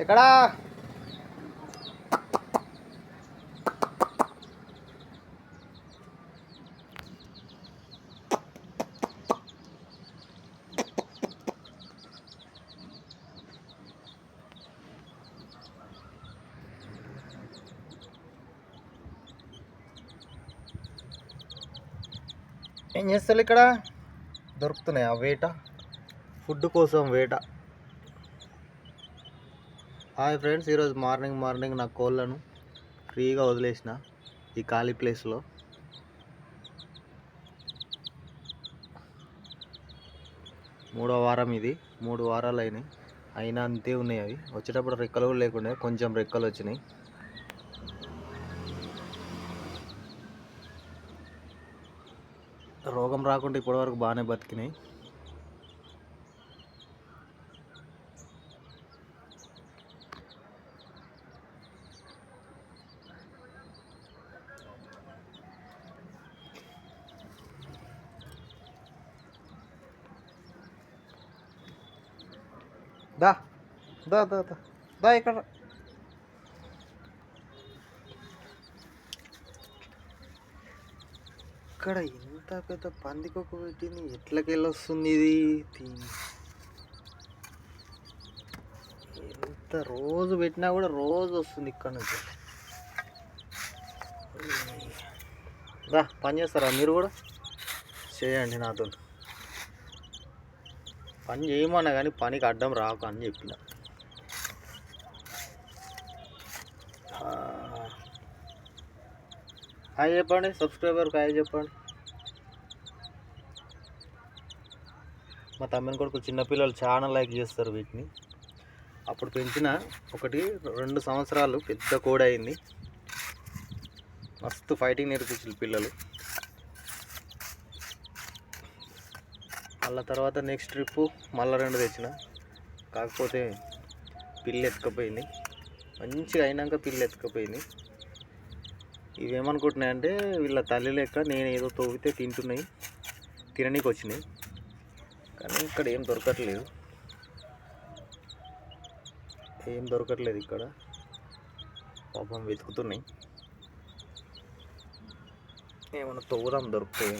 ఎక్కడా ఏం చేస్తారు ఇక్కడ? దొరుకుతున్నాయి ఆ వేట, ఫుడ్ కోసం వేట. హాయ్ ఫ్రెండ్స్, ఈరోజు మార్నింగ్ నా కోళ్ళను ఫ్రీగా వదిలేసిన ఈ ఖాళీ ప్లేస్లో. మూడో వారం ఇది, 3 వారాలు అయినా అంతే ఉన్నాయి. అవి వచ్చేటప్పుడు రెక్కలు కూడా లేకుండా కొంచెం రెక్కలు వచ్చినాయి. రోగం రాకుండా ఇప్పటివరకు బాగానే బతికినాయి. దా దా దా దా దా ఇక్కడ ఇక్కడ ఇంత పెద్ద పందికొక పెట్టింది. ఎట్లకెళ్ళి వస్తుంది ఇది? ఎంత రోజు పెట్టినా కూడా రోజు వస్తుంది ఇక్కడ నుంచి. దా పని చేస్తారా మీరు కూడా? చేయండి నాతో. పని చేయమన్నా కానీ పనికి అడ్డం రాకు అని చెప్పిన. హాయ్ చెప్పండి, సబ్స్క్రైబర్కి హాయ్ చెప్పండి. మా తమ్మిని కొడుకు చిన్నపిల్లలు చాలా లైక్ చేస్తారు వీటిని. అప్పుడు పెంచిన 1-2 సంవత్సరాలు పెద్ద కోడి అయింది. మస్తు ఫైటింగ్ నేర్పించారు పిల్లలు. మళ్ళీ తర్వాత నెక్స్ట్ ట్రిప్పు మళ్ళీ 2 తెచ్చిన. కాకపోతే పిల్లి ఎత్తుకపోయింది. మంచిగా అయినాక పిల్లి ఎత్తుకపోయింది. ఇవేమనుకుంటున్నాయంటే వీళ్ళ తల్లి లెక్క నేను ఏదో తవ్వితే తింటున్నాయి, తిననీకి వచ్చినాయి. కానీ ఇక్కడ ఏం దొరకట్లేదు ఇక్కడ. పాపం వెతుకుతున్నాయి. ఏమన్నా తవ్వుదాం దొరుకుతాయి.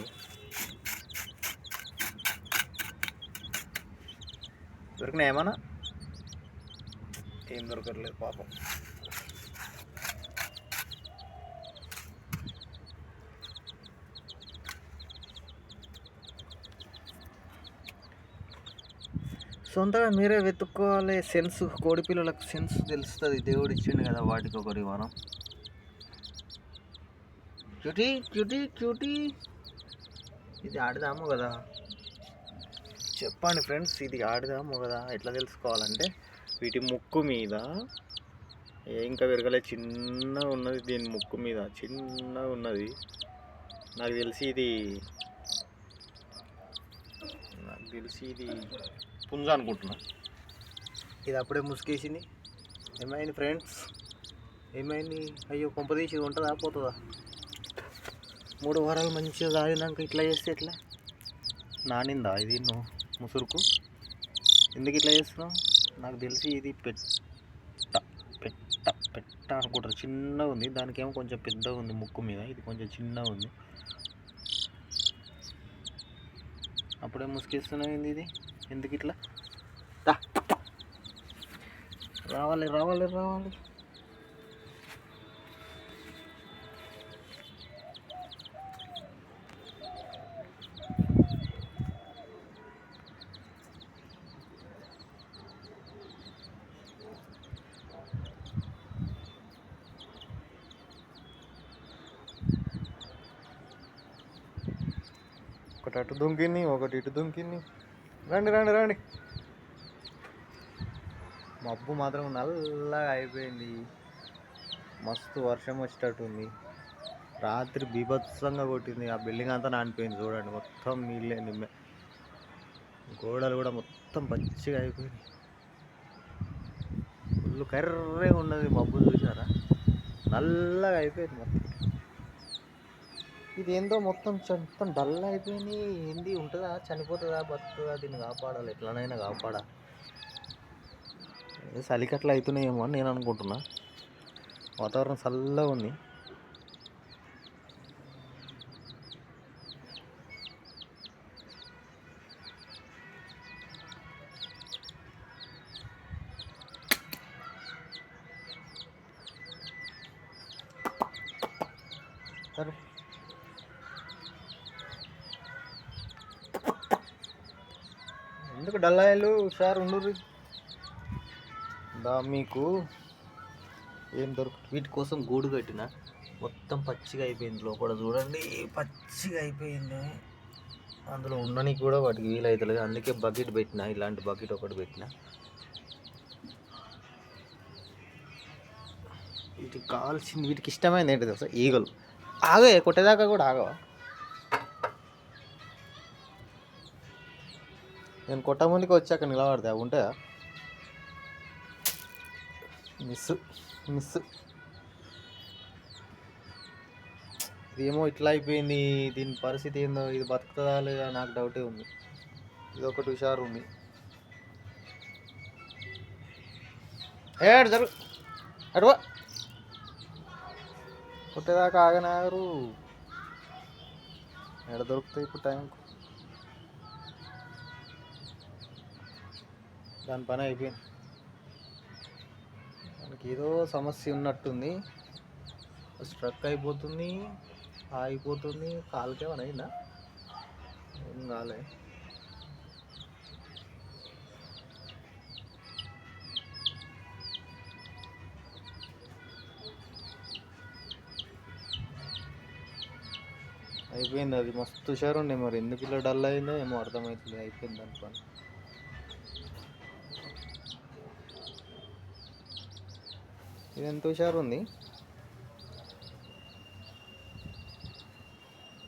దొరికినాయి ఏమన్నా? ఏం దొరకట్లేదు పాపం. సొంతగా మీరే వెతుక్కోవాలి. సెన్స్, కోడి పిల్లలకు సెన్స్ తెలుస్తుంది. దేవుడు ఇచ్చిండు కదా వాటికి ఒకటి మనం. Cutie cutie cutie. ఇది ఆడదాము కదా? చెప్పండి ఫ్రెండ్స్, ఇది ఆడదాము కదా? ఎట్లా తెలుసుకోవాలంటే వీటి ముక్కు మీద ఇంకా విరగలే చిన్నగా ఉన్నది. దీని ముక్కు మీద చిన్నగా ఉన్నది. నాకు తెలిసి ఇది పుంజ అనుకుంటున్నా. ఇది అప్పుడే ముసుకేసింది. ఏమైంది ఫ్రెండ్స్? ఏమైంది? అయ్యో కొంపదీసి ఇది ఉంటుందా పోతుందా? 3 వారాలు మంచిగా తాగినాక ఇట్లా చేస్తే ఎట్లా? నానిందా ఇది ముసురుకు? ఎందుకు ఇట్లా చేస్తున్నావు? నాకు తెలిసి ఇది పెట్ట అనుకుంటారు. చిన్నగా ఉంది. దానికేమో కొంచెం పెద్దగా ఉంది ముక్కు మీద. ఇది కొంచెం చిన్నగా ఉంది. అప్పుడే ముసుకేస్తున్నావు ఏంది? ఇది ఎందుకు ఇట్లా? రావాలి. ఒకటి అటు దుంకిని, ఒకటి ఇటు దుంకిని. రండి. మబ్బు మాత్రం నల్లగా అయిపోయింది. మస్తు వర్షం వచ్చేటట్టుంది. రాత్రి బీభత్సంగా కొట్టింది. ఆ బిల్డింగ్ అంతా నానిపోయింది. చూడండి, మొత్తం నీళ్ళే నిమ్మే. గోడలు కూడా మొత్తం పచ్చిగా అయిపోయింది. ఫుల్ కర్రెగా ఉన్నది. మబ్బు చూసారా? నల్లగా అయిపోయింది మొత్తం. ఇది ఏందో మొత్తం డల్ అయిపోయింది. ఏంది ఉంటుందా? చనిపోతుందా? బతుకుతుందా? దీన్ని కాపాడాలి, ఎట్లనైనా కాపాడాలి. చలికట్లా అవుతున్నాయేమో అని నేను అనుకుంటున్నా. వాతావరణం చల్లగా ఉంది. సరే ఎందుకు డల్లాయలు సార్ ఉండరు మీకు ఏం వీటి కోసం గూడు కట్టిన మొత్తం పచ్చిగా అయిపోయింది. లోపల చూడండి పచ్చిగా అయిపోయింది. అందులో ఉండడానికి కూడా వాటికి వీలవుతలేదు. అందుకే బకెట్ పెట్టిన, ఇలాంటి బకెట్ ఒకటి పెట్టిన. వీటికి కావాల్సింది, వీటికి ఇష్టమైంది ఏంటి తెలుసా? ఈగలు. ఆగే కొట్టేదాకా కూడా ఆగవా? నేను కొట్ట ముందుకు వచ్చాక నిలబడతా ఉంటాయా? మిస్ ఇదేమో ఇట్లా అయిపోయింది. దీని పరిస్థితి ఏందో, ఇది బతుకుతుందా లేదా నాకు డౌటే ఉంది. ఇది ఒకటి హుషారు ఉంది. ఏడు జరుగు అడువా కొట్టేదాకా ఆగనారు. ఎక్కడ దొరుకుతాయి ఇప్పుడు టైంకు? దాని పని అయిపోయింది. మనకి ఏదో సమస్య ఉన్నట్టుంది. స్ట్రక్ అయిపోతుంది, ఆగిపోతుంది. కాలుకేమన్నా అయిందా? ఏం కాలే. అయిపోయింది. అది మస్తు హుషారు ఉండే, మరి ఎందుకు ఇలా డల్ అయిందో ఏమో అర్థమవుతుంది. అయిపోయింది దాని పని. ఇది ఎంత హుషారు ఉంది,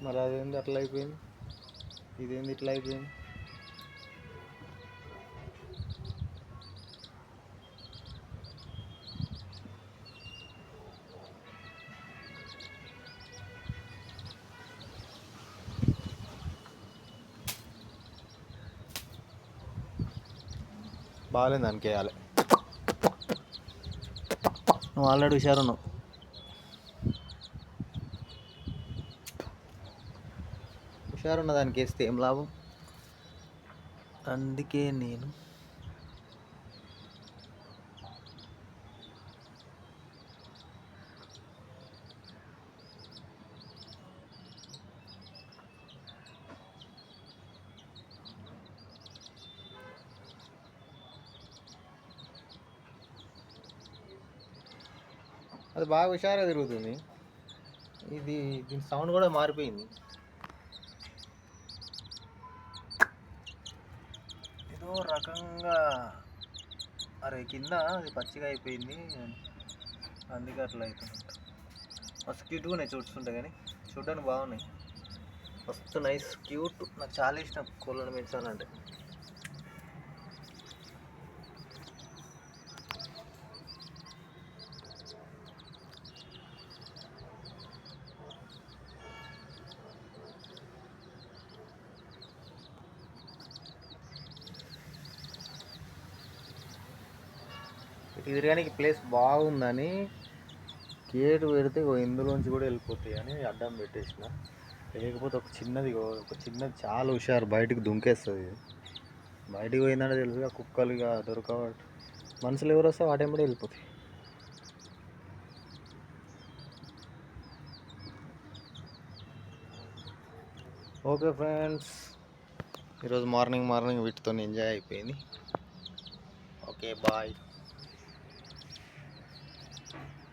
మరి అదేంది అట్లా అయిపోయింది? ఇదేంది ఇట్లా అయిపోయింది? బాగాలేదు, దానికి వేయాలి. నువ్వు ఆల్రెడీ హుషారున్నావు. హుషారున్న దానికి వేస్తే ఏం లాభం? అందుకే నేను అది బాగా హుషారుగా తిరుగుతుంది. దీని సౌండ్ కూడా మారిపోయింది. ఏదో రకంగా అరే కింద అది పచ్చిగా అయిపోయింది, అందుకే అట్లా అవుతుంది. మస్తు క్యూట్గా ఉన్నాయి చూస్తుంటే, కానీ చూడడానికి బాగున్నాయి. మస్తు నైస్ క్యూట్. నాకు చాలా ఇష్టం కోళ్ళను పెంచాలంటే. తిరగడానికి ప్లేస్ బాగుందని గేటు పెడితే ఇందులోంచి కూడా వెళ్ళిపోతాయి అని అడ్డం పెట్టేసిన. లేకపోతే ఒక చిన్నది చాలా హుషారు, బయటకు దుంకేస్తుంది. బయటికి పోయిందంటే తెలుసుగా, కుక్కలు ఇక దొరకవ. మనుషులు ఎవరు వస్తే వాటి కూడా వెళ్ళిపోతాయి. ఓకే ఫ్రెండ్స్, ఈరోజు మార్నింగ్ వీటితో ఎంజాయ్ అయిపోయింది. Okay bye.